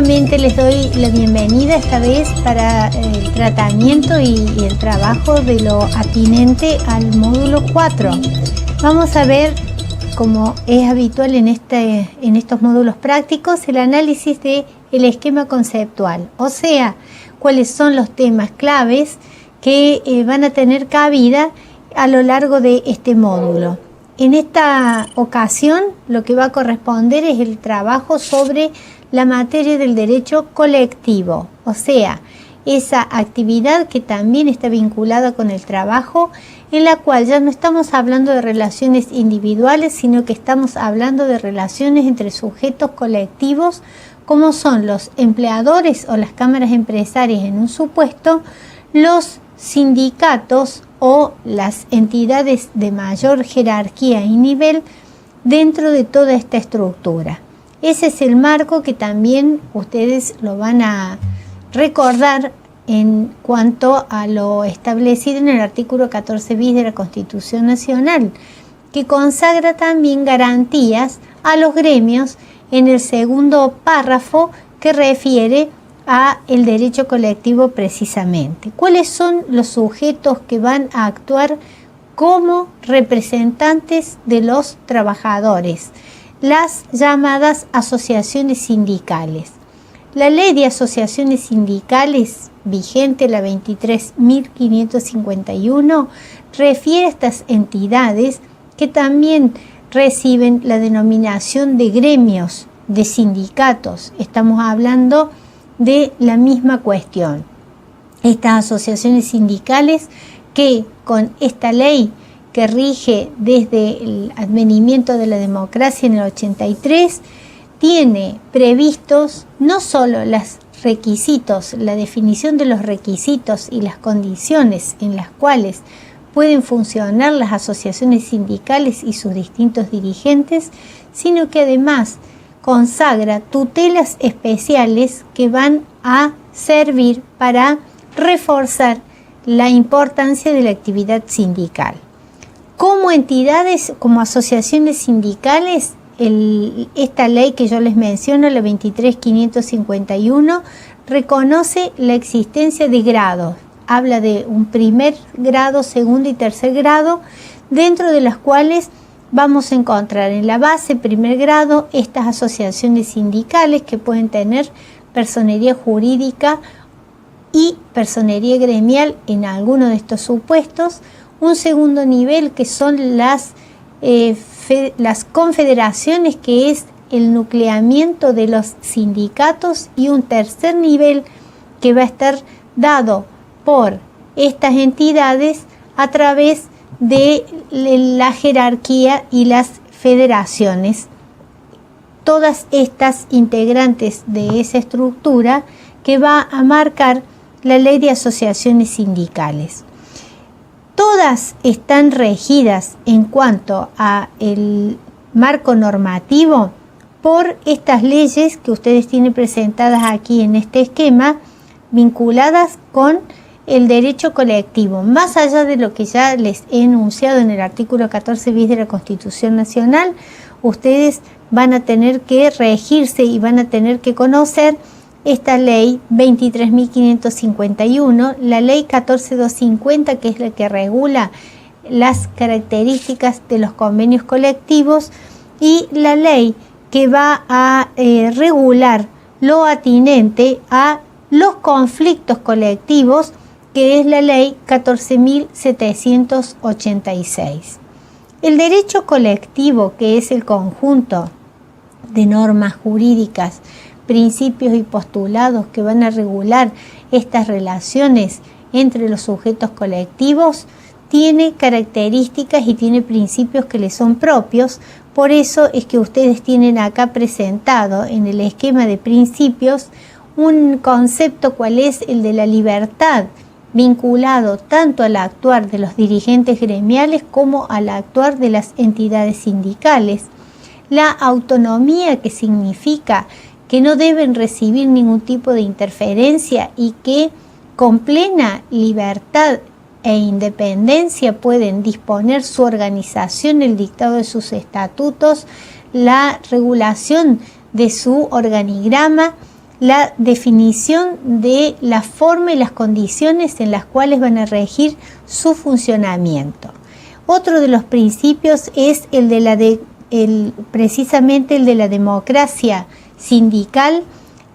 nuevamente les doy la bienvenida, esta vez para el tratamiento y el trabajo de lo atinente al módulo 4. Vamos a ver, como es habitual en estos módulos prácticos, el análisis del esquema conceptual, o sea, cuáles son los temas claves que van a tener cabida a lo largo de este módulo. En esta ocasión, lo que va a corresponder es el trabajo sobre la materia del derecho colectivo, o sea, esa actividad que también está vinculada con el trabajo, en la cual ya no estamos hablando de relaciones individuales, sino que estamos hablando de relaciones entre sujetos colectivos, como son los empleadores o las cámaras empresarias en un supuesto, los sindicatos o las entidades de mayor jerarquía y nivel dentro de toda esta estructura. Ese es el marco que también ustedes lo van a recordar en cuanto a lo establecido en el artículo 14 bis de la Constitución Nacional, que consagra también garantías a los gremios en el segundo párrafo que refiere a el derecho colectivo precisamente. ¿Cuáles son los sujetos que van a actuar como representantes de los trabajadores? Las llamadas asociaciones sindicales. La ley de asociaciones sindicales vigente, la 23.551, refiere a estas entidades que también reciben la denominación de gremios, de sindicatos. Estamos hablando de la misma cuestión. Estas asociaciones sindicales que con esta ley que rige desde el advenimiento de la democracia en el 83, tiene previstos no solo los requisitos, la definición de los requisitos y las condiciones en las cuales pueden funcionar las asociaciones sindicales y sus distintos dirigentes, sino que además consagra tutelas especiales que van a servir para reforzar la importancia de la actividad sindical. Como entidades, como asociaciones sindicales, esta ley que yo les menciono, la 23.551, reconoce la existencia de grados. Habla de un primer grado, segundo y tercer grado, dentro de las cuales vamos a encontrar en la base, primer grado, estas asociaciones sindicales que pueden tener personería jurídica y personería gremial en alguno de estos supuestos. Un segundo nivel que son las confederaciones, que es el nucleamiento de los sindicatos, y un tercer nivel que va a estar dado por estas entidades a través de la jerarquía y las federaciones, todas estas integrantes de esa estructura que va a marcar la ley de asociaciones sindicales. Todas están regidas en cuanto a el marco normativo por estas leyes que ustedes tienen presentadas aquí en este esquema, vinculadas con el derecho colectivo, más allá de lo que ya les he enunciado en el artículo 14 bis de la Constitución Nacional. Ustedes van a tener que regirse y van a tener que conocer esta ley 23.551, la ley 14.250, que es la que regula las características de los convenios colectivos, y la ley que va a regular lo atinente a los conflictos colectivos, que es la ley 14.786. El derecho colectivo, que es el conjunto de normas jurídicas, principios y postulados que van a regular estas relaciones entre los sujetos colectivos, tiene características y tiene principios que le son propios. Por eso es que ustedes tienen acá presentado en el esquema de principios un concepto, cual es el de la libertad, vinculado tanto al actuar de los dirigentes gremiales como al actuar de las entidades sindicales. La autonomía, que significa que no deben recibir ningún tipo de interferencia y que con plena libertad e independencia pueden disponer su organización, el dictado de sus estatutos, la regulación de su organigrama, la definición de la forma y las condiciones en las cuales van a regir su funcionamiento. Otro de los principios es precisamente el de la democracia sindical,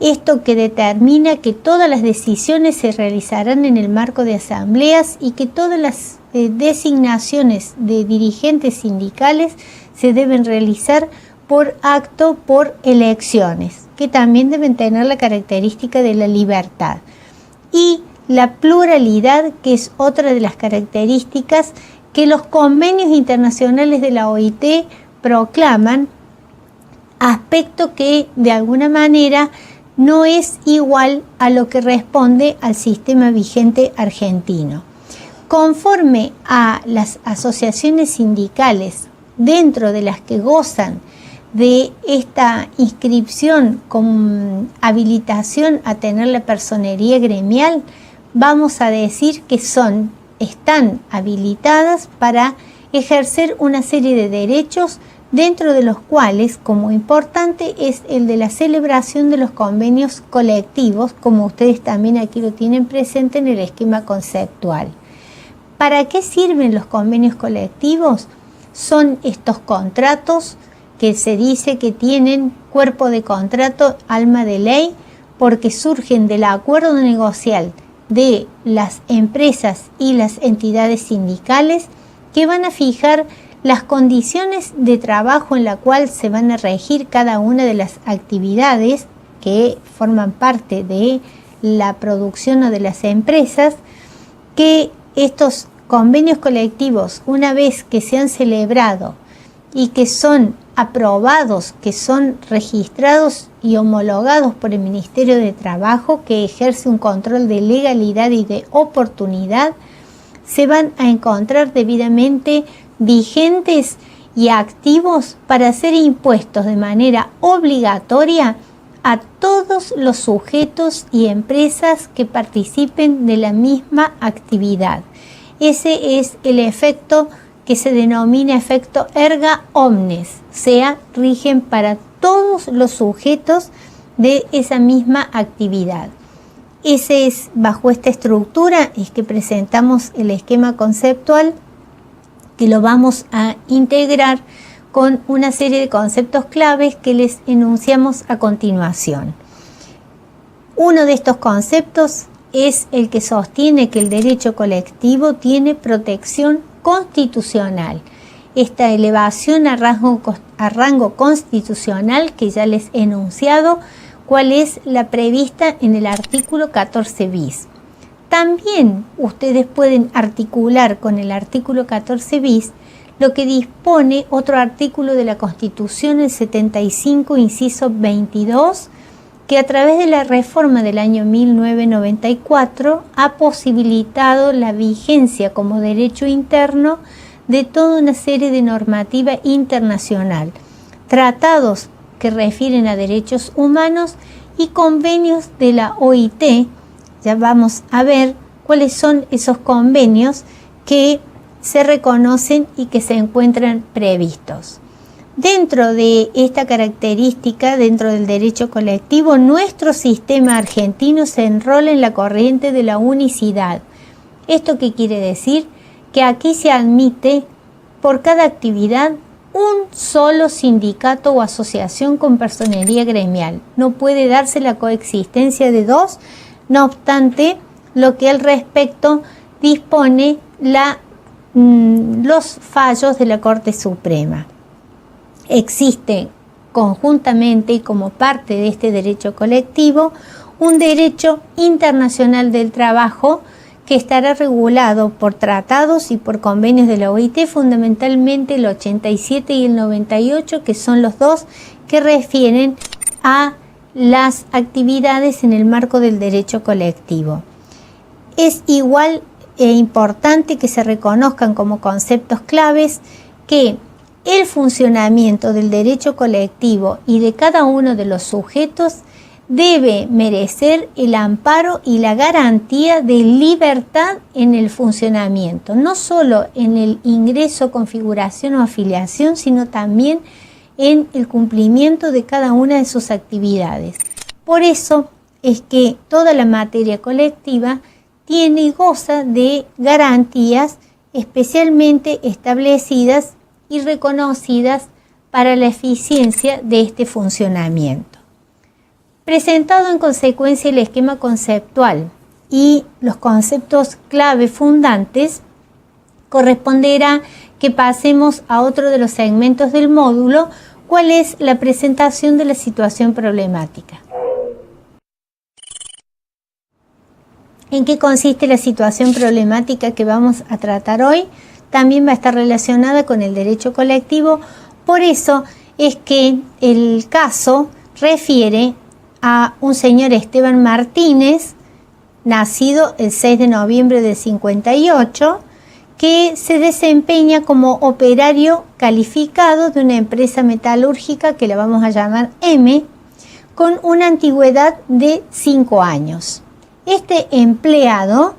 esto que determina que todas las decisiones se realizarán en el marco de asambleas y que todas las designaciones de dirigentes sindicales se deben realizar por acto, por elecciones, que también deben tener la característica de la libertad. Y la pluralidad, que es otra de las características que los convenios internacionales de la OIT proclaman, aspecto que de alguna manera no es igual a lo que responde al sistema vigente argentino. Conforme a las asociaciones sindicales dentro de las que gozan de esta inscripción con habilitación a tener la personería gremial, vamos a decir que están habilitadas para ejercer una serie de derechos, dentro de los cuales, como importante, es el de la celebración de los convenios colectivos, como ustedes también aquí lo tienen presente en el esquema conceptual. ¿Para qué sirven los convenios colectivos? Son estos contratos que se dice que tienen cuerpo de contrato, alma de ley, porque surgen del acuerdo negocial de las empresas y las entidades sindicales, que van a fijar las condiciones de trabajo en la cual se van a regir cada una de las actividades que forman parte de la producción o de las empresas, que estos convenios colectivos, una vez que se han celebrado y que son aprobados, que son registrados y homologados por el Ministerio de Trabajo, que ejerce un control de legalidad y de oportunidad, se van a encontrar debidamente vigentes y activos para ser impuestos de manera obligatoria a todos los sujetos y empresas que participen de la misma actividad. Ese es el efecto que se denomina efecto erga omnes, o sea, rigen para todos los sujetos de esa misma actividad. Bajo esta estructura es que presentamos el esquema conceptual, que lo vamos a integrar con una serie de conceptos claves que les enunciamos a continuación. Uno de estos conceptos es el que sostiene que el derecho colectivo tiene protección constitucional. Esta elevación a rango constitucional que ya les he enunciado, cuál es la prevista en el artículo 14 bis. También ustedes pueden articular con el artículo 14 bis lo que dispone otro artículo de la Constitución, el 75, inciso 22, que a través de la reforma del año 1994 ha posibilitado la vigencia como derecho interno de toda una serie de normativa internacional, tratados que refieren a derechos humanos y convenios de la OIT. Ya vamos a ver cuáles son esos convenios que se reconocen y que se encuentran previstos. Dentro de esta característica, dentro del derecho colectivo, nuestro sistema argentino se enrola en la corriente de la unicidad. ¿Esto qué quiere decir? Que aquí se admite por cada actividad un solo sindicato o asociación con personería gremial. No puede darse la coexistencia de dos. No obstante, lo que al respecto dispone los fallos de la Corte Suprema. Existe conjuntamente y como parte de este derecho colectivo un derecho internacional del trabajo que estará regulado por tratados y por convenios de la OIT, fundamentalmente el 87 y el 98, que son los dos que refieren a las actividades en el marco del derecho colectivo. Es igual e importante que se reconozcan como conceptos claves que el funcionamiento del derecho colectivo y de cada uno de los sujetos debe merecer el amparo y la garantía de libertad en el funcionamiento, no solo en el ingreso, configuración o afiliación, sino también en el cumplimiento de cada una de sus actividades. Por eso es que toda la materia colectiva tiene y goza de garantías especialmente establecidas y reconocidas para la eficiencia de este funcionamiento. Presentado en consecuencia el esquema conceptual y los conceptos clave fundantes, corresponderá que pasemos a otro de los segmentos del módulo, cuál es la presentación de la situación problemática. ¿En qué consiste la situación problemática que vamos a tratar hoy? También va a estar relacionada con el derecho colectivo, por eso es que el caso refiere a un señor Esteban Martínez, nacido el 6 de noviembre del 58, que se desempeña como operario calificado de una empresa metalúrgica que la vamos a llamar M, con una antigüedad de 5 años. Este empleado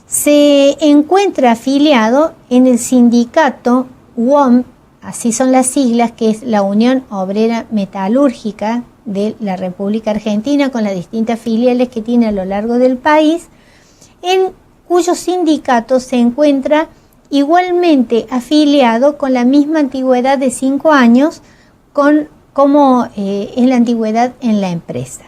se encuentra afiliado en el sindicato UOM, así son las siglas, que es la Unión Obrera Metalúrgica de la República Argentina, con las distintas filiales que tiene a lo largo del país, en cuyo sindicato se encuentra igualmente afiliado con la misma antigüedad de 5 años como es la antigüedad en la empresa.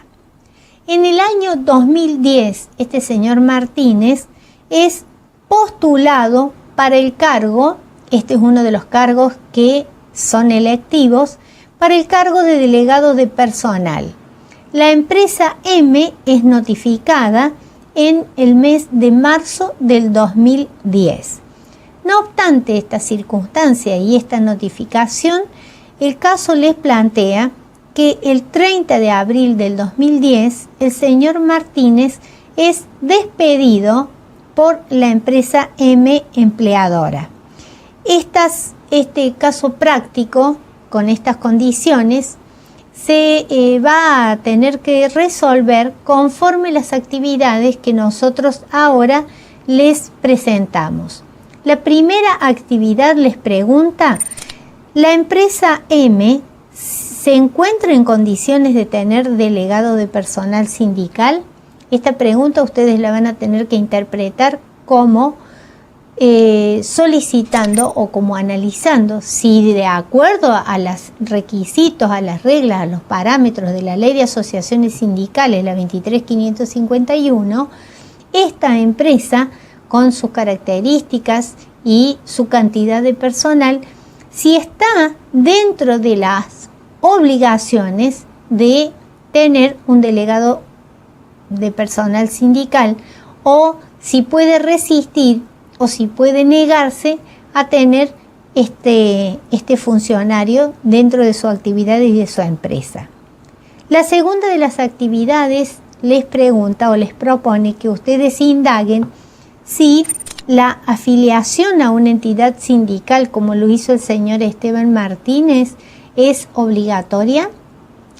En el año 2010, este señor Martínez es postulado para el cargo, este es uno de los cargos que son electivos, para el cargo de delegado de personal. La empresa M es notificada en el mes de marzo del 2010. No obstante esta circunstancia y esta notificación, el caso les plantea que el 30 de abril del 2010 el señor Martínez es despedido por la empresa M empleadora. Este caso práctico, con estas condiciones, se va a tener que resolver conforme las actividades que nosotros ahora les presentamos. La primera actividad les pregunta: ¿la empresa M se encuentra en condiciones de tener delegado de personal sindical? Esta pregunta ustedes la van a tener que interpretar como solicitando o como analizando si, de acuerdo a los requisitos, a las reglas, a los parámetros de la Ley de Asociaciones Sindicales, la 23.551, esta empresa, con sus características y su cantidad de personal, si está dentro de las obligaciones de tener un delegado de personal sindical, o si puede resistir o si puede negarse a tener este funcionario dentro de su actividad y de su empresa. La segunda de las actividades les pregunta o les propone que ustedes indaguen si la afiliación a una entidad sindical, como lo hizo el señor Esteban Martínez, es obligatoria,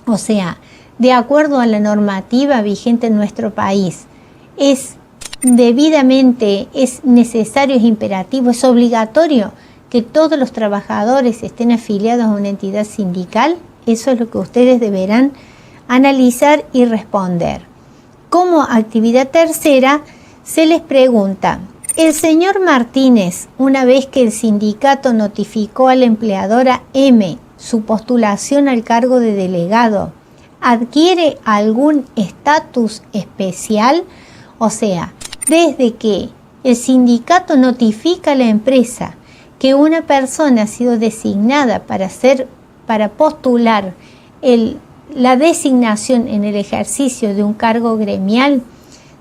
o sea, de acuerdo a la normativa vigente en nuestro país, es debidamente, es necesario, es imperativo, es obligatorio que todos los trabajadores estén afiliados a una entidad sindical. Eso es lo que ustedes deberán analizar y responder. Como actividad tercera, se les pregunta: ¿el señor Martínez, una vez que el sindicato notificó a la empleadora M su postulación al cargo de delegado, adquiere algún estatus especial? O sea, desde que el sindicato notifica a la empresa que una persona ha sido designada para postular la designación en el ejercicio de un cargo gremial,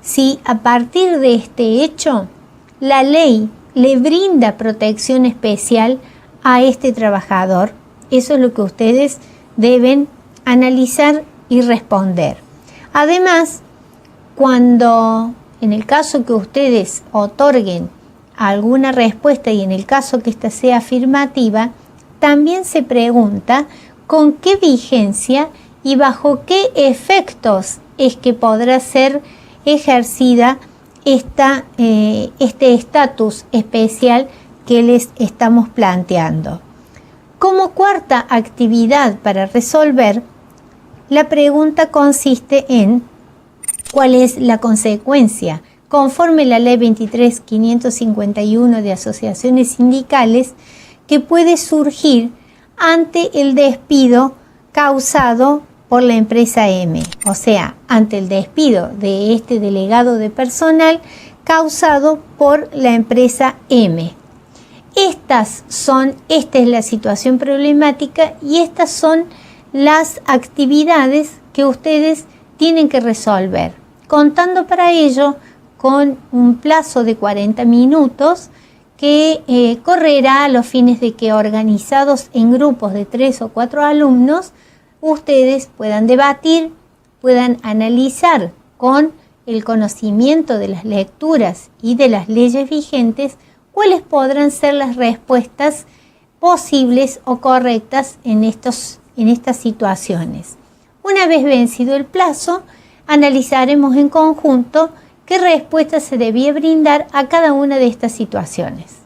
si a partir de este hecho la ley le brinda protección especial a este trabajador. Eso es lo que ustedes deben analizar y responder. Además, cuando en el caso que ustedes otorguen alguna respuesta y en el caso que ésta sea afirmativa, también se pregunta con qué vigencia y bajo qué efectos es que podrá ser ejercida este estatus especial que les estamos planteando. Como cuarta actividad para resolver, la pregunta consiste en ¿Cuál es la consecuencia? Conforme la ley 23.551 de asociaciones sindicales, que puede surgir ante el despido causado por la empresa M, o sea, ante el despido de este delegado de personal causado por la empresa M. Esta es la situación problemática y estas son las actividades que ustedes tienen que resolver, contando para ello con un plazo de 40 minutos que correrá a los fines de que, organizados en grupos de 3 o 4 alumnos, ustedes puedan debatir, puedan analizar con el conocimiento de las lecturas y de las leyes vigentes cuáles podrán ser las respuestas posibles o correctas en estas situaciones. Una vez vencido el plazo, analizaremos en conjunto qué respuesta se debía brindar a cada una de estas situaciones.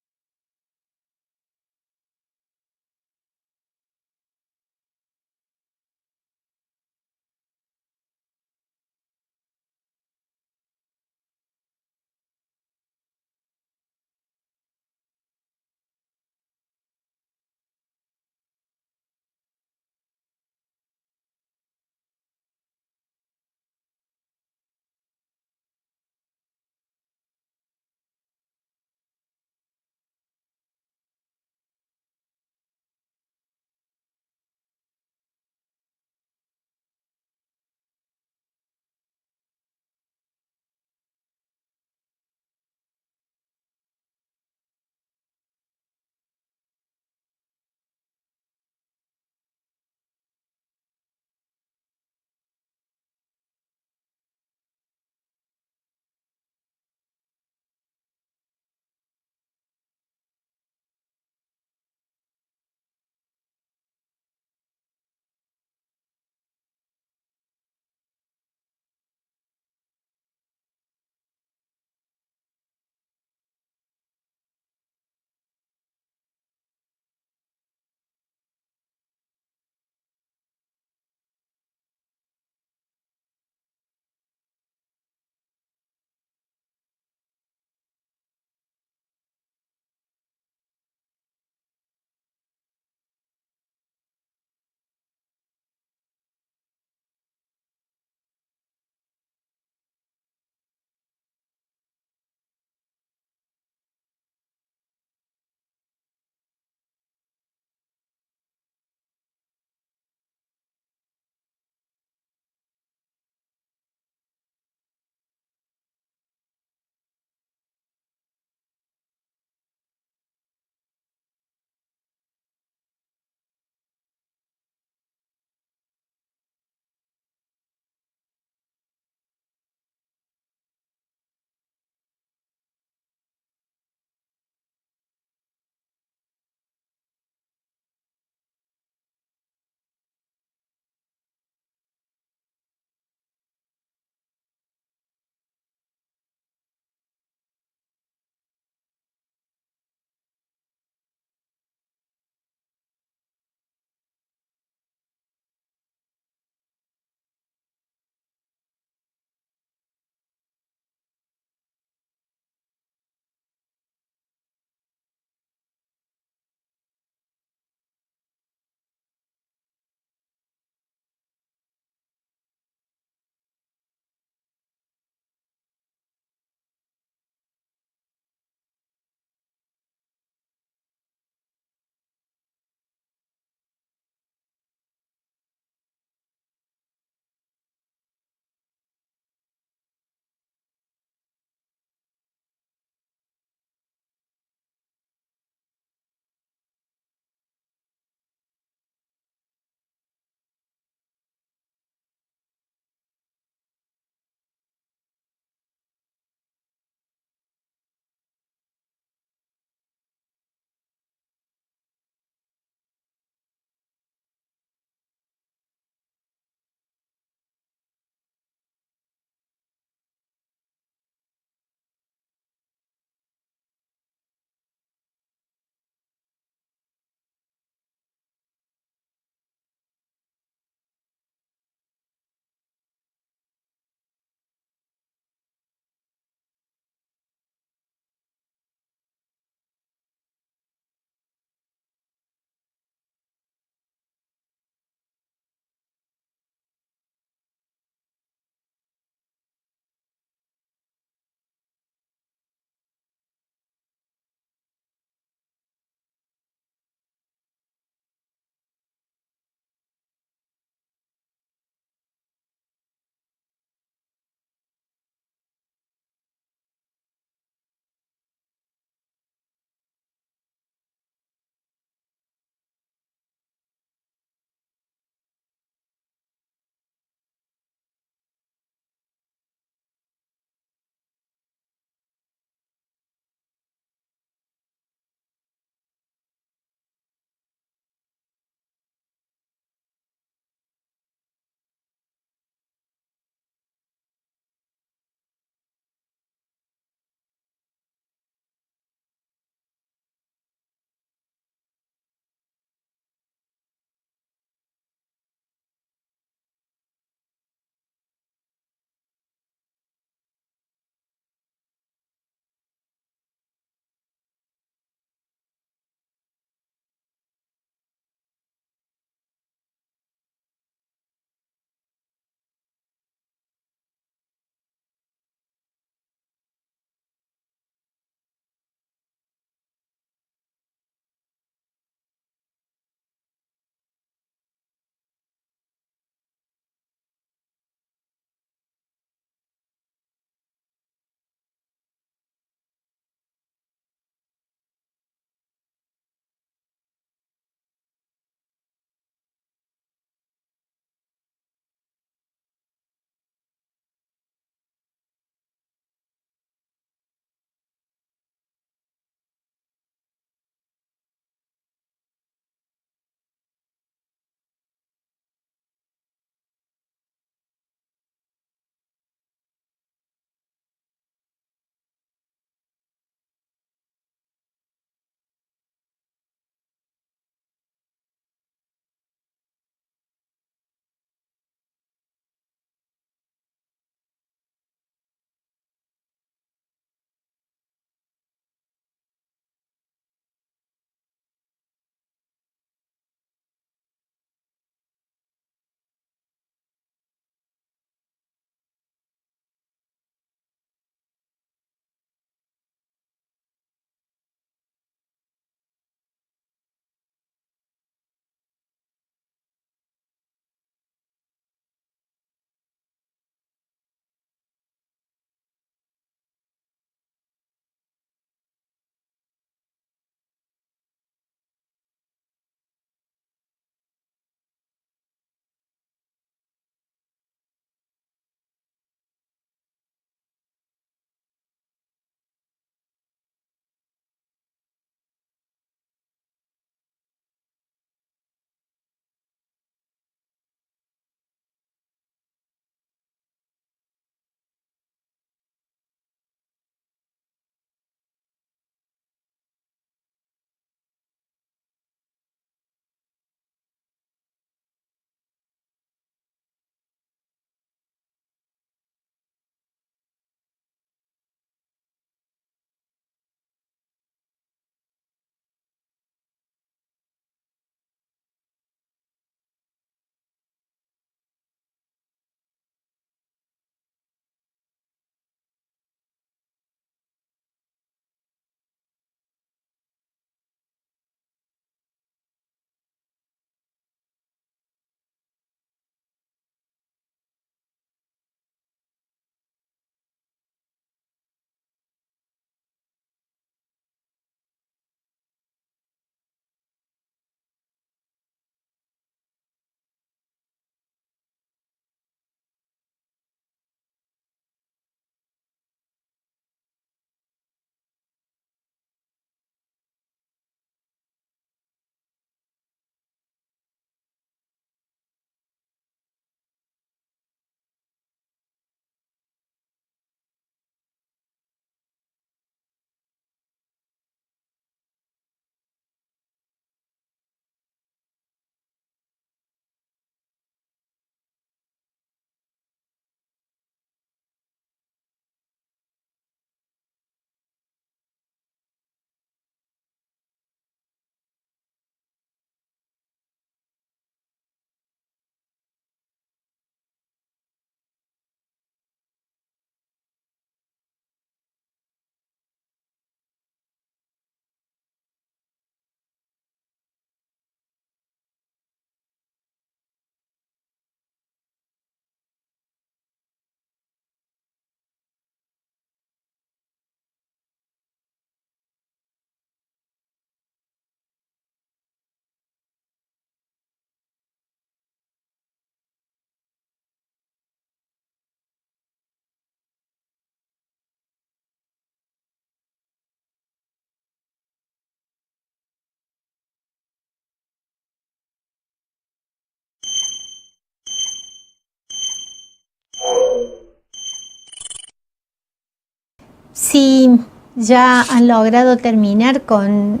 Si ya han logrado terminar con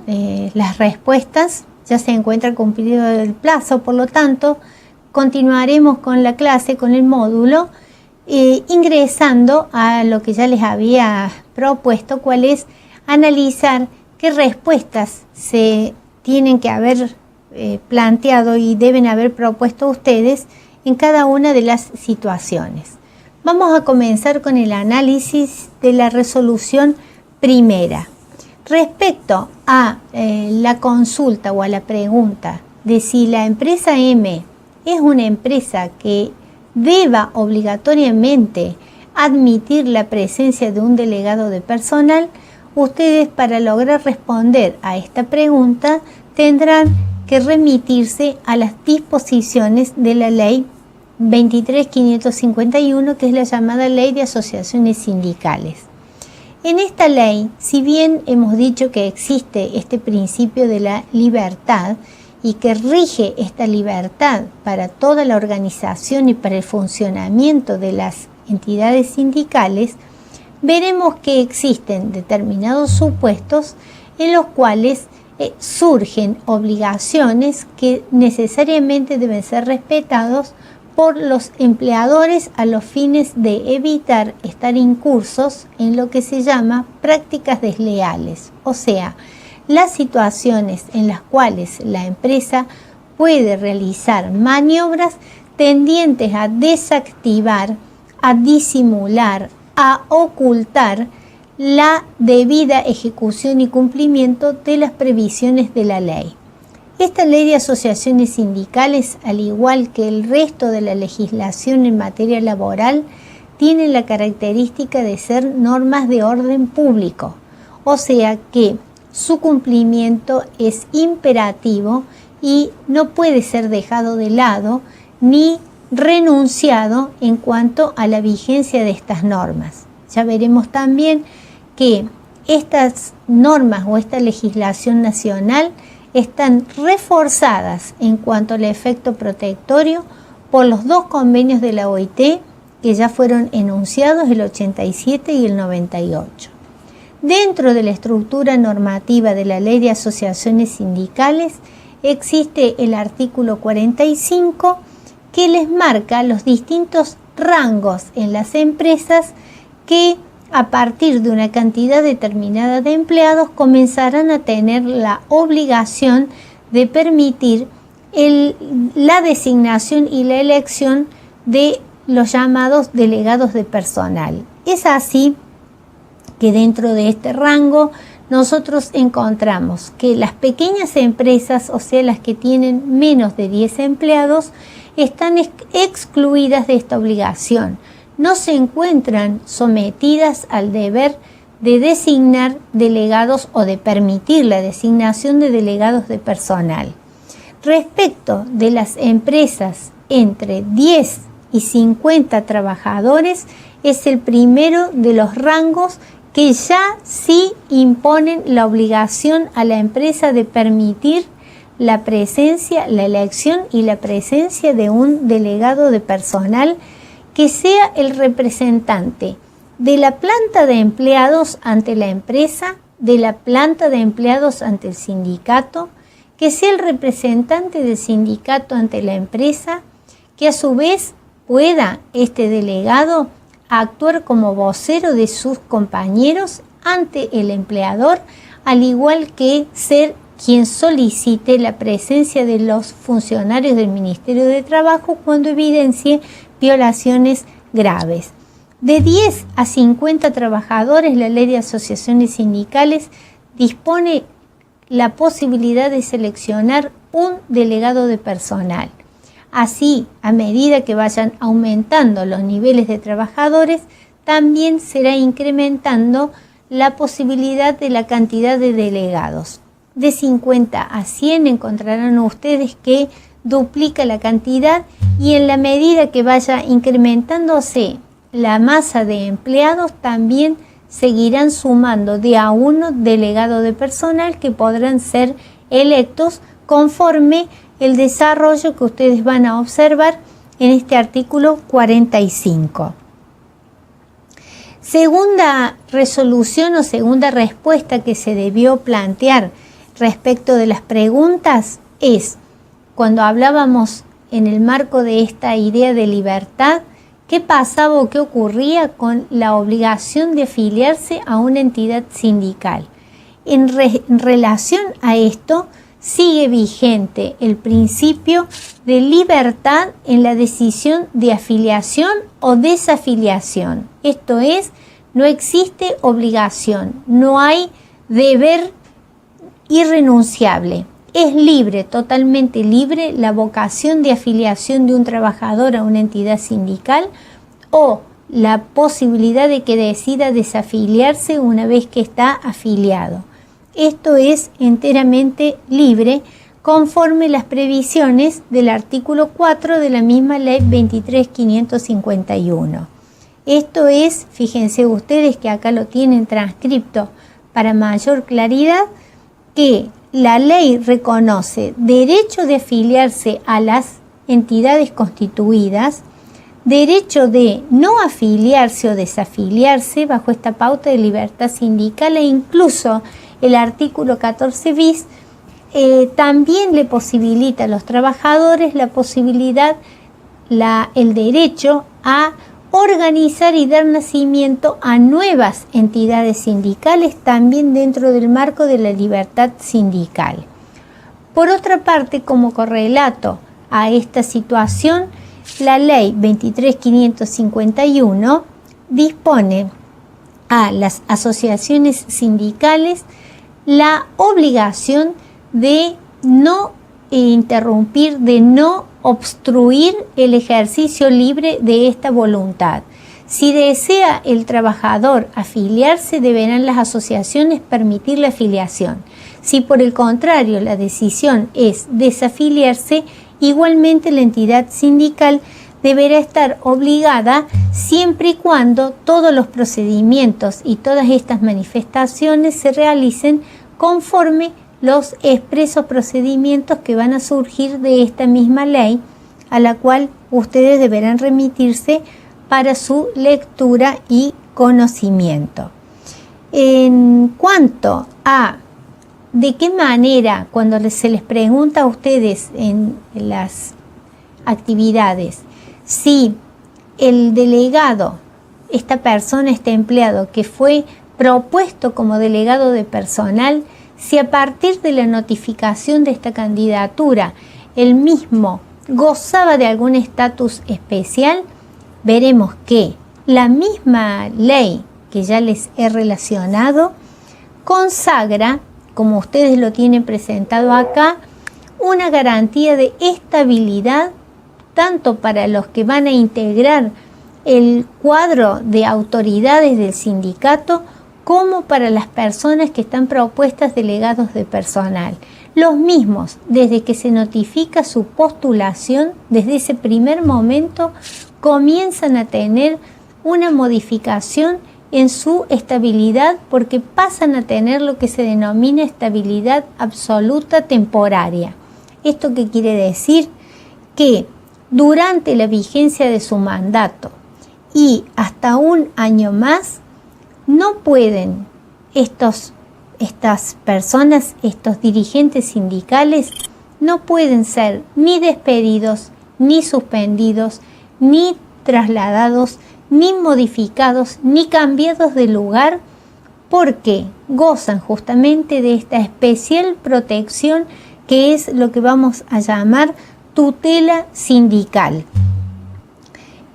las respuestas, ya se encuentra cumplido el plazo, por lo tanto, continuaremos con la clase, con el módulo, ingresando a lo que ya les había propuesto, cuál es analizar qué respuestas se tienen que haber planteado y deben haber propuesto ustedes en cada una de las situaciones. Vamos a comenzar con el análisis de la resolución primera. Respecto a la consulta o a la pregunta de si la empresa M es una empresa que deba obligatoriamente admitir la presencia de un delegado de personal, ustedes, para lograr responder a esta pregunta, tendrán que remitirse a las disposiciones de la ley 23.551, que es la llamada Ley de Asociaciones Sindicales. En esta ley, si bien hemos dicho que existe este principio de la libertad y que rige esta libertad para toda la organización y para el funcionamiento de las entidades sindicales, veremos que existen determinados supuestos en los cuales surgen obligaciones que necesariamente deben ser respetados por los empleadores a los fines de evitar estar incursos en lo que se llama prácticas desleales, o sea, las situaciones en las cuales la empresa puede realizar maniobras tendientes a desactivar, a disimular, a ocultar la debida ejecución y cumplimiento de las previsiones de la ley. Esta ley de asociaciones sindicales, al igual que el resto de la legislación en materia laboral, tiene la característica de ser normas de orden público, o sea que su cumplimiento es imperativo y no puede ser dejado de lado ni renunciado en cuanto a la vigencia de estas normas. Ya veremos también que estas normas o esta legislación nacional están reforzadas en cuanto al efecto protectorio por los dos convenios de la OIT que ya fueron enunciados, el 87 y el 98. Dentro de la estructura normativa de la Ley de Asociaciones Sindicales existe el artículo 45 que les marca los distintos rangos en las empresas que a partir de una cantidad determinada de empleados comenzarán a tener la obligación de permitir la designación y la elección de los llamados delegados de personal. Es así que dentro de este rango nosotros encontramos que las pequeñas empresas, o sea, las que tienen menos de 10 empleados, están excluidas de esta obligación. No se encuentran sometidas al deber de designar delegados o de permitir la designación de delegados de personal. Respecto de las empresas entre 10 y 50 trabajadores, es el primero de los rangos que ya sí imponen la obligación a la empresa de permitir la presencia, la elección y la presencia de un delegado de personal que sea el representante de la planta de empleados ante la empresa, de la planta de empleados ante el sindicato, que sea el representante del sindicato ante la empresa, que a su vez pueda este delegado actuar como vocero de sus compañeros ante el empleador, al igual que ser quien solicite la presencia de los funcionarios del Ministerio de Trabajo cuando evidencie violaciones graves. De 10 a 50 trabajadores, la Ley de Asociaciones Sindicales dispone la posibilidad de seleccionar un delegado de personal. Así, a medida que vayan aumentando los niveles de trabajadores, también será incrementando la posibilidad de la cantidad de delegados. De 50 a 100 encontrarán ustedes que duplica la cantidad, y en la medida que vaya incrementándose la masa de empleados, también seguirán sumando de a uno delegados de personal que podrán ser electos conforme el desarrollo que ustedes van a observar en este artículo 45. Segunda resolución o segunda respuesta que se debió plantear respecto de las preguntas es, cuando hablábamos en el marco de esta idea de libertad, ¿qué pasaba o qué ocurría con la obligación de afiliarse a una entidad sindical? En relación a esto, sigue vigente el principio de libertad en la decisión de afiliación o desafiliación. Esto es, no existe obligación, no hay deber irrenunciable. Es libre, totalmente libre, la vocación de afiliación de un trabajador a una entidad sindical o la posibilidad de que decida desafiliarse una vez que está afiliado. Esto es enteramente libre conforme las previsiones del artículo 4 de la misma ley 23.551. Esto es, fíjense ustedes que acá lo tienen transcripto para mayor claridad, que la ley reconoce derecho de afiliarse a las entidades constituidas, derecho de no afiliarse o desafiliarse bajo esta pauta de libertad sindical, e incluso el artículo 14 bis también le posibilita a los trabajadores la posibilidad, el derecho a organizar y dar nacimiento a nuevas entidades sindicales también dentro del marco de la libertad sindical. Por otra parte, como correlato a esta situación, la ley 23.551 dispone a las asociaciones sindicales la obligación de no interrumpir, de no obstruir el ejercicio libre de esta voluntad. Si desea el trabajador afiliarse, deberán las asociaciones permitir la afiliación. Si por el contrario la decisión es desafiliarse, igualmente la entidad sindical deberá estar obligada siempre y cuando todos los procedimientos y todas estas manifestaciones se realicen conforme los expresos procedimientos que van a surgir de esta misma ley, a la cual ustedes deberán remitirse para su lectura y conocimiento. En cuanto a de qué manera, cuando se les pregunta a ustedes en las actividades, si el delegado, esta persona, este empleado que fue propuesto como delegado de personal, si a partir de la notificación de esta candidatura el mismo gozaba de algún estatus especial, veremos que la misma ley que ya les he relacionado consagra, como ustedes lo tienen presentado acá, una garantía de estabilidad tanto para los que van a integrar el cuadro de autoridades del sindicato como para las personas que están propuestas delegados de personal. Los mismos, desde que se notifica su postulación, desde ese primer momento, comienzan a tener una modificación en su estabilidad porque pasan a tener lo que se denomina estabilidad absoluta temporaria. ¿Esto qué quiere decir? Que durante la vigencia de su mandato y hasta un año más, no pueden estas personas, estos dirigentes sindicales, no pueden ser ni despedidos, ni suspendidos, ni trasladados, ni modificados, ni cambiados de lugar, porque gozan justamente de esta especial protección que es lo que vamos a llamar tutela sindical.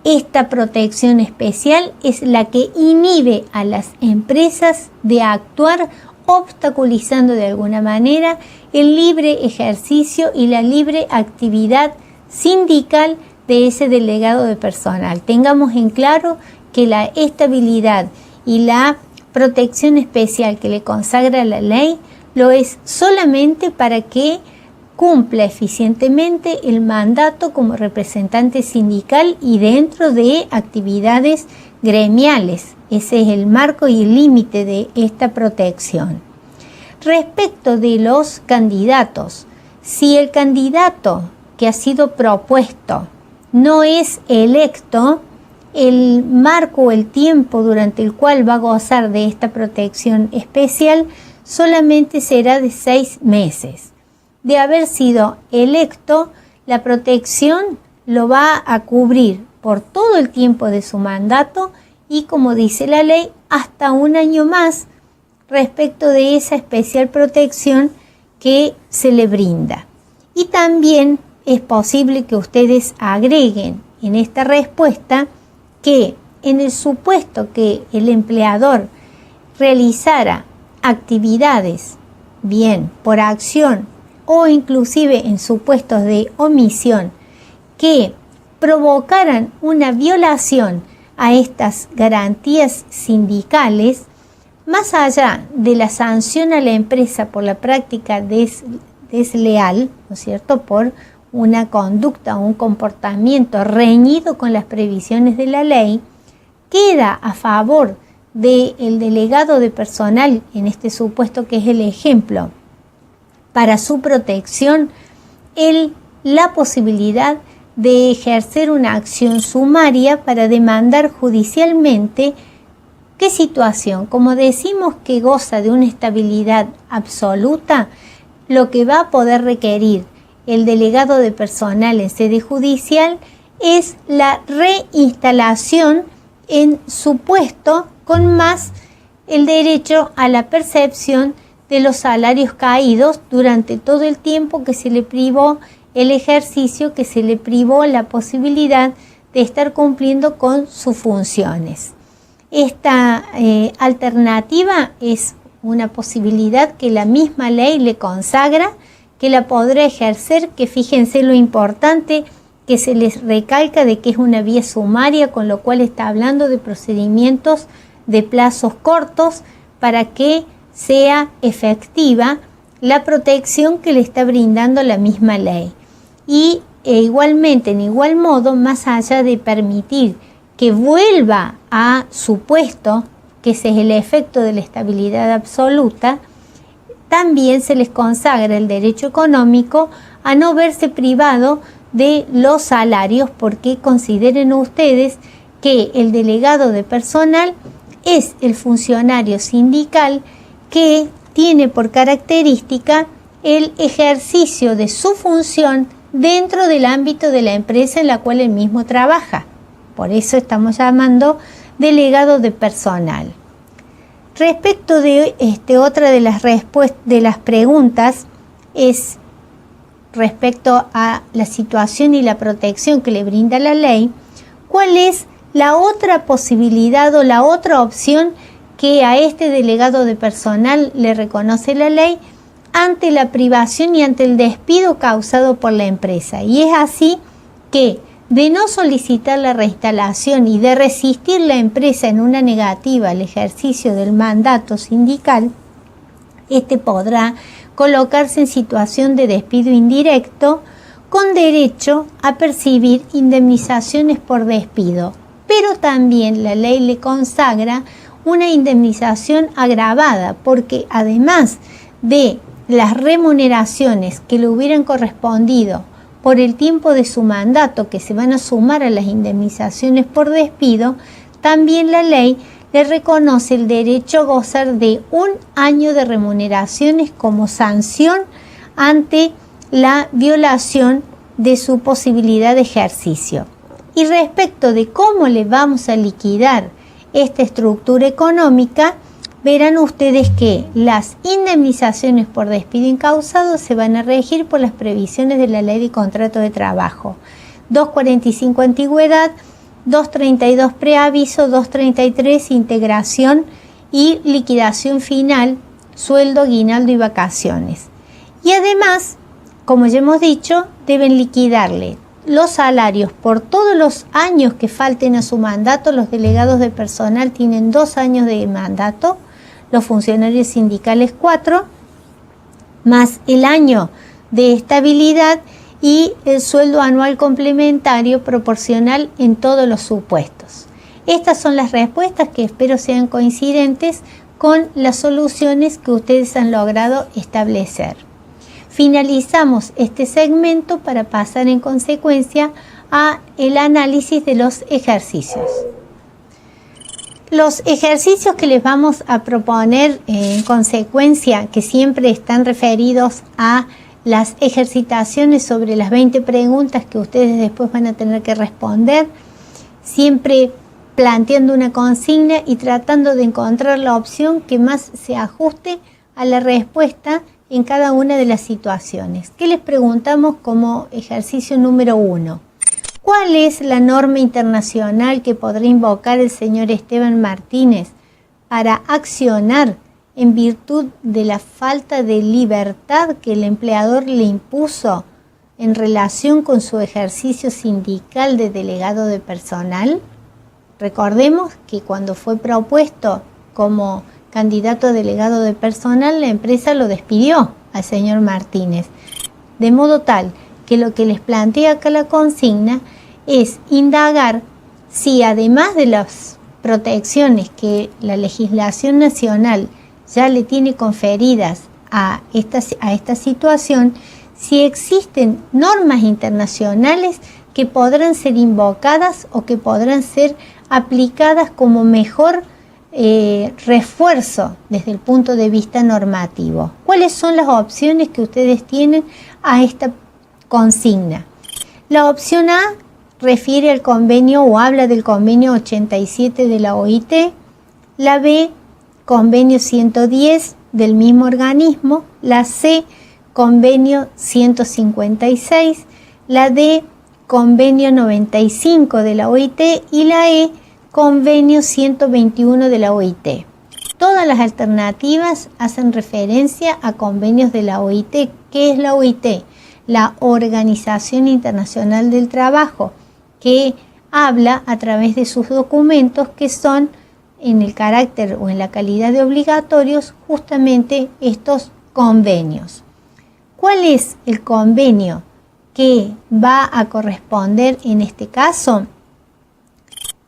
Esta protección especial es la que inhibe a las empresas de actuar obstaculizando de alguna manera el libre ejercicio y la libre actividad sindical de ese delegado de personal. Tengamos en claro que la estabilidad y la protección especial que le consagra la ley lo es solamente para que cumpla eficientemente el mandato como representante sindical y dentro de actividades gremiales. Ese es el marco y el límite de esta protección. Respecto de los candidatos, si el candidato que ha sido propuesto no es electo, el marco o el tiempo durante el cual va a gozar de esta protección especial solamente será de 6 meses. De haber sido electo, la protección lo va a cubrir por todo el tiempo de su mandato y, como dice la ley, hasta un año más respecto de esa especial protección que se le brinda. Y también es posible que ustedes agreguen en esta respuesta que en el supuesto que el empleador realizara actividades, bien por acción o inclusive en supuestos de omisión, que provocaran una violación a estas garantías sindicales, más allá de la sanción a la empresa por la práctica desleal, ¿no es cierto?, por una conducta o un comportamiento reñido con las previsiones de la ley, queda a favor del delegado de personal, en este supuesto que es el ejemplo, para su protección, la posibilidad de ejercer una acción sumaria para demandar judicialmente. ¿Qué situación? Como decimos que goza de una estabilidad absoluta, lo que va a poder requerir el delegado de personal en sede judicial es la reinstalación en su puesto con más el derecho a la percepción de los salarios caídos durante todo el tiempo que se le privó el ejercicio, que se le privó la posibilidad de estar cumpliendo con sus funciones. Esta alternativa es una posibilidad que la misma ley le consagra, que la podrá ejercer, que fíjense lo importante que se les recalca de que es una vía sumaria, con lo cual está hablando de procedimientos de plazos cortos para que sea efectiva la protección que le está brindando la misma ley. Y igualmente, en igual modo, más allá de permitir que vuelva a su puesto, que ese es el efecto de la estabilidad absoluta, también se les consagra el derecho económico a no verse privado de los salarios, porque consideren ustedes que el delegado de personal es el funcionario sindical que tiene por característica el ejercicio de su función dentro del ámbito de la empresa en la cual él mismo trabaja. Por eso estamos llamando delegado de personal. Respecto de otra de las preguntas es respecto a la situación y la protección que le brinda la ley, ¿cuál es la otra posibilidad o la otra opción que a este delegado de personal le reconoce la ley ante la privación y ante el despido causado por la empresa? Y es así que, de no solicitar la reinstalación y de resistir la empresa en una negativa al ejercicio del mandato sindical, podrá colocarse en situación de despido indirecto con derecho a percibir indemnizaciones por despido. Pero también la ley le consagra una indemnización agravada, porque además de las remuneraciones que le hubieran correspondido por el tiempo de su mandato, que se van a sumar a las indemnizaciones por despido, también la ley le reconoce el derecho a gozar de 1 año de remuneraciones como sanción ante la violación de su posibilidad de ejercicio. Y respecto de cómo le vamos a liquidar esta estructura económica, verán ustedes que las indemnizaciones por despido incausado se van a regir por las previsiones de la Ley de Contrato de Trabajo. 245 antigüedad, 232 preaviso, 233 integración y liquidación final, sueldo, aguinaldo y vacaciones. Y además, como ya hemos dicho, deben liquidarle los salarios por todos los años que falten a su mandato. Los delegados de personal tienen 2 años de mandato, los funcionarios sindicales 4, más el año de estabilidad y el sueldo anual complementario proporcional en todos los supuestos. Estas son las respuestas que espero sean coincidentes con las soluciones que ustedes han logrado establecer. Finalizamos este segmento para pasar en consecuencia a el análisis de los ejercicios. Los ejercicios que les vamos a proponer en consecuencia, que siempre están referidos a las ejercitaciones sobre las 20 preguntas que ustedes después van a tener que responder, siempre planteando una consigna y tratando de encontrar la opción que más se ajuste a la respuesta en cada una de las situaciones. ¿Qué les preguntamos como ejercicio número 1? ¿Cuál es la norma internacional que podrá invocar el señor Esteban Martínez para accionar en virtud de la falta de libertad que el empleador le impuso en relación con su ejercicio sindical de delegado de personal? Recordemos que cuando fue propuesto como candidato a delegado de personal, la empresa lo despidió al señor Martínez. De modo tal que lo que les plantea acá la consigna es indagar si, además de las protecciones que la legislación nacional ya le tiene conferidas a esta situación, si existen normas internacionales que podrán ser invocadas o que podrán ser aplicadas como mejor refuerzo desde el punto de vista normativo. ¿Cuáles son las opciones que ustedes tienen a esta consigna? La opción A refiere al convenio o habla del convenio 87 de la OIT, la B, convenio 110 del mismo organismo, la C, convenio 156, la D, convenio 95 de la OIT y la E, convenio 121 de la OIT. Todas las alternativas hacen referencia a convenios de la OIT. ¿Qué es la OIT? La Organización Internacional del Trabajo, que habla a través de sus documentos que son en el carácter o en la calidad de obligatorios justamente estos convenios. ¿Cuál es el convenio que va a corresponder en este caso?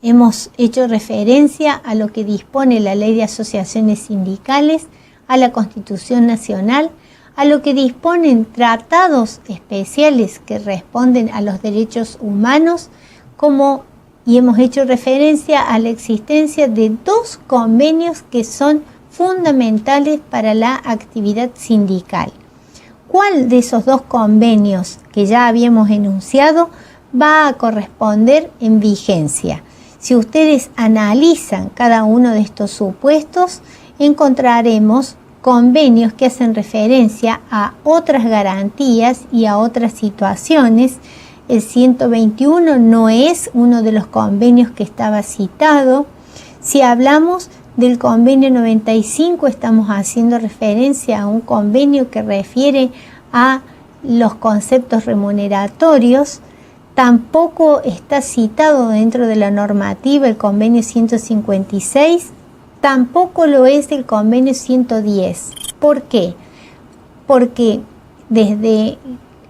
Hemos hecho referencia a lo que dispone la Ley de Asociaciones Sindicales, a la Constitución Nacional, a lo que disponen tratados especiales que responden a los derechos humanos, y hemos hecho referencia a la existencia de dos convenios que son fundamentales para la actividad sindical. ¿Cuál de esos dos convenios que ya habíamos enunciado va a corresponder en vigencia? Si ustedes analizan cada uno de estos supuestos, encontraremos convenios que hacen referencia a otras garantías y a otras situaciones. El 121 no es uno de los convenios que estaba citado. Si hablamos del convenio 95, estamos haciendo referencia a un convenio que refiere a los conceptos remuneratorios. Tampoco está citado dentro de la normativa el convenio 156, tampoco lo es el convenio 110. ¿Por qué? Porque desde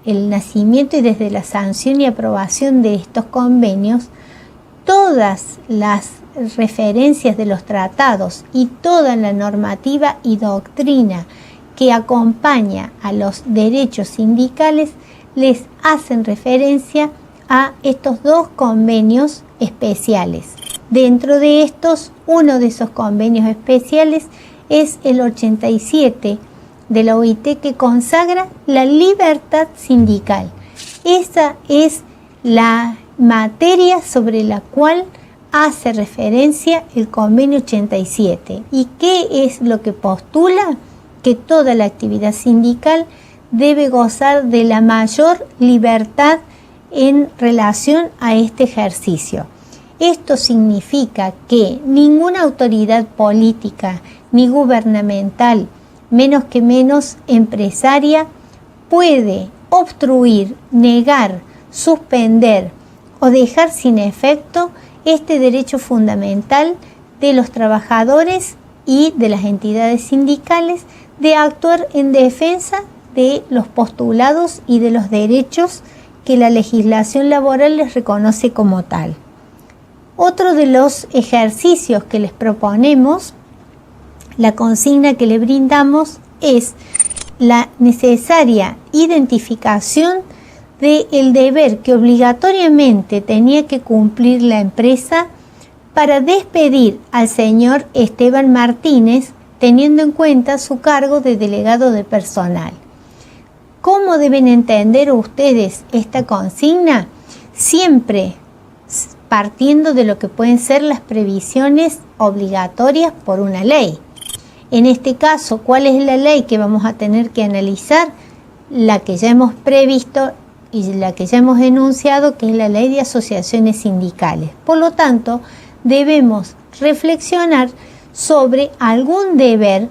el nacimiento y desde la sanción y aprobación de estos convenios, todas las referencias de los tratados y toda la normativa y doctrina que acompaña a los derechos sindicales les hacen referencia a estos dos convenios especiales. Dentro de estos, uno de esos convenios especiales es el 87 de la OIT, que consagra la libertad sindical. Esa es la materia sobre la cual hace referencia el convenio 87. ¿Y qué es lo que postula? Que toda la actividad sindical debe gozar de la mayor libertad en relación a este ejercicio. Esto significa que ninguna autoridad política ni gubernamental, menos que menos empresaria, puede obstruir, negar, suspender o dejar sin efecto este derecho fundamental de los trabajadores y de las entidades sindicales de actuar en defensa de los postulados y de los derechos que la legislación laboral les reconoce como tal. Otro de los ejercicios que les proponemos, la consigna que le brindamos, es la necesaria identificación del deber que obligatoriamente tenía que cumplir la empresa para despedir al señor Esteban Martínez, teniendo en cuenta su cargo de delegado de personal. ¿Cómo deben entender ustedes esta consigna? Siempre partiendo de lo que pueden ser las previsiones obligatorias por una ley. En este caso, ¿cuál es la ley que vamos a tener que analizar? La que ya hemos previsto y la que ya hemos enunciado, que es la Ley de Asociaciones Sindicales. Por lo tanto, debemos reflexionar sobre algún deber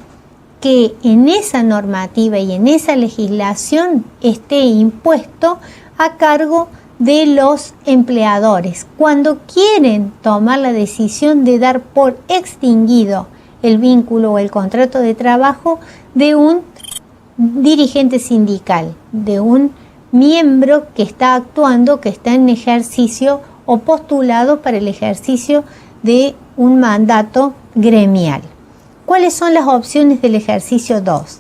que en esa normativa y en esa legislación esté impuesto a cargo de los empleadores cuando quieren tomar la decisión de dar por extinguido el vínculo o el contrato de trabajo de un dirigente sindical, de un miembro que está actuando, que está en ejercicio o postulado para el ejercicio de un mandato gremial. ¿Cuáles son las opciones del ejercicio 2?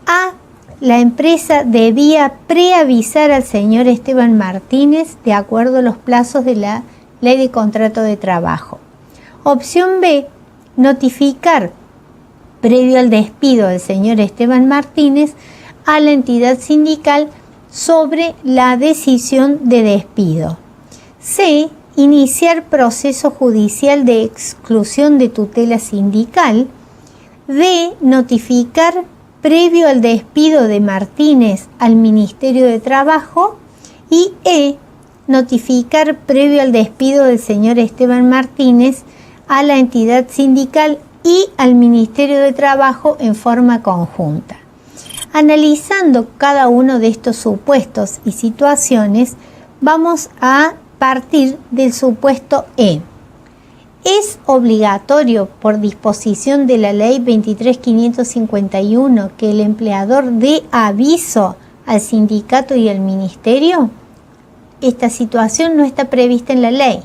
A. La empresa debía preavisar al señor Esteban Martínez de acuerdo a los plazos de la Ley de Contrato de Trabajo. Opción B. Notificar previo al despido del señor Esteban Martínez a la entidad sindical sobre la decisión de despido. C. Iniciar proceso judicial de exclusión de tutela sindical. D. Notificar previo al despido de Martínez al Ministerio de Trabajo. Y E. Notificar previo al despido del señor Esteban Martínez a la entidad sindical y al Ministerio de Trabajo en forma conjunta. Analizando cada uno de estos supuestos y situaciones, vamos a partir del supuesto E. Es obligatorio por disposición de la Ley 23.551 que el empleador dé aviso al sindicato y al ministerio. Esta situación no está prevista en la ley.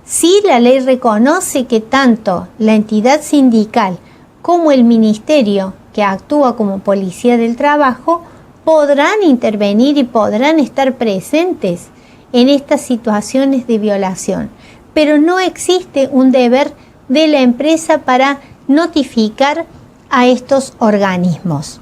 Sí, la ley reconoce que tanto la entidad sindical como el ministerio, que actúa como policía del trabajo, podrán intervenir y podrán estar presentes en estas situaciones de violación. Pero no existe un deber de la empresa para notificar a estos organismos.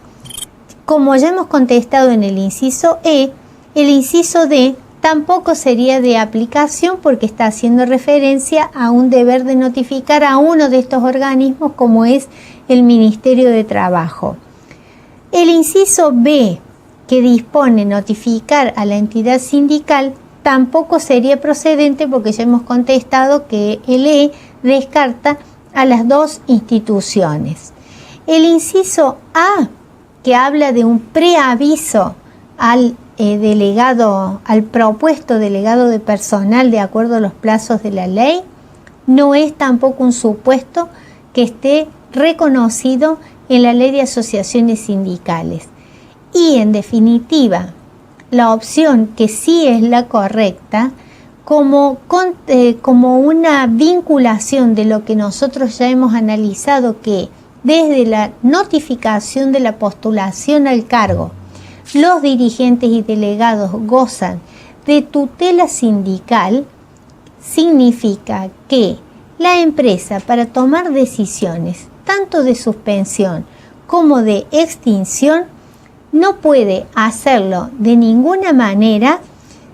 Como ya hemos contestado en el inciso E, el inciso D tampoco sería de aplicación porque está haciendo referencia a un deber de notificar a uno de estos organismos como es el Ministerio de Trabajo. El inciso B, que dispone notificar a la entidad sindical, tampoco sería procedente porque ya hemos contestado que el E descarta a las dos instituciones. El inciso A, que habla de un preaviso al al propuesto delegado de personal de acuerdo a los plazos de la ley, no es tampoco un supuesto que esté reconocido en la Ley de Asociaciones Sindicales. Y en definitiva, la opción que sí es la correcta, como una vinculación de lo que nosotros ya hemos analizado, que desde la notificación de la postulación al cargo, los dirigentes y delegados gozan de tutela sindical, significa que la empresa, para tomar decisiones tanto de suspensión como de extinción, no puede hacerlo de ninguna manera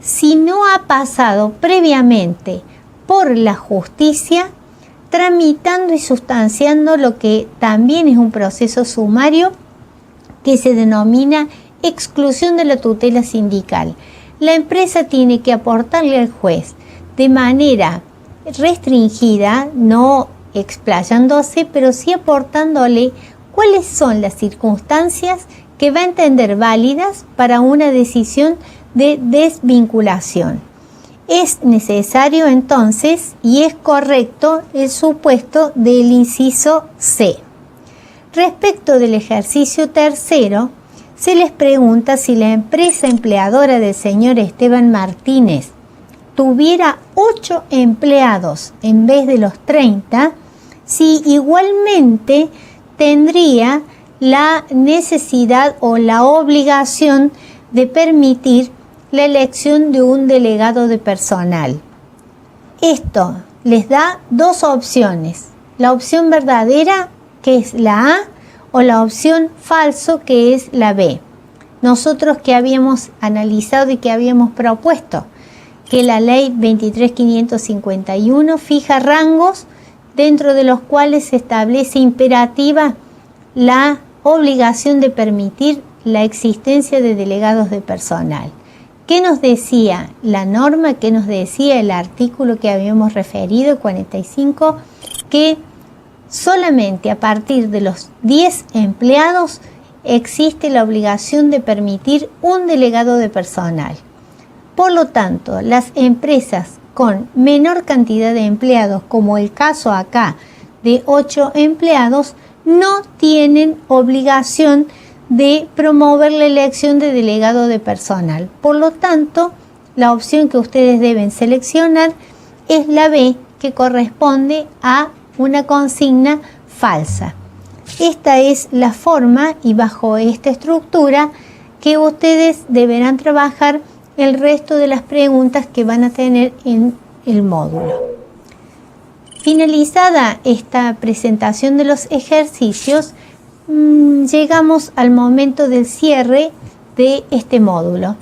si no ha pasado previamente por la justicia, tramitando y sustanciando lo que también es un proceso sumario que se denomina exclusión de la tutela sindical. La empresa tiene que aportarle al juez de manera restringida, no explayándose, pero sí aportándole cuáles son las circunstancias que va a entender válidas para una decisión de desvinculación. Es necesario entonces y es correcto el supuesto del inciso C. Respecto del ejercicio tercero, se les pregunta si la empresa empleadora del señor Esteban Martínez tuviera 8 empleados en vez de los 30, si igualmente tendría la necesidad o la obligación de permitir la elección de un delegado de personal. Esto les da dos opciones, la opción verdadera, que es la A, o la opción falso, que es la B. Nosotros que habíamos analizado y que habíamos propuesto que la ley 23.551 fija rangos dentro de los cuales se establece imperativa la obligación de permitir la existencia de delegados de personal. ¿Qué nos decía la norma? ¿Qué nos decía el artículo que habíamos referido, 45? Que solamente a partir de los 10 empleados existe la obligación de permitir un delegado de personal. Por lo tanto, las empresas con menor cantidad de empleados, como el caso acá de 8 empleados, no tienen obligación de promover la elección de delegado de personal. Por lo tanto, la opción que ustedes deben seleccionar es la B, que corresponde a una consigna falsa. Esta es la forma y bajo esta estructura que ustedes deberán trabajar el resto de las preguntas que van a tener en el módulo. Finalizada esta presentación de los ejercicios, llegamos al momento del cierre de este módulo.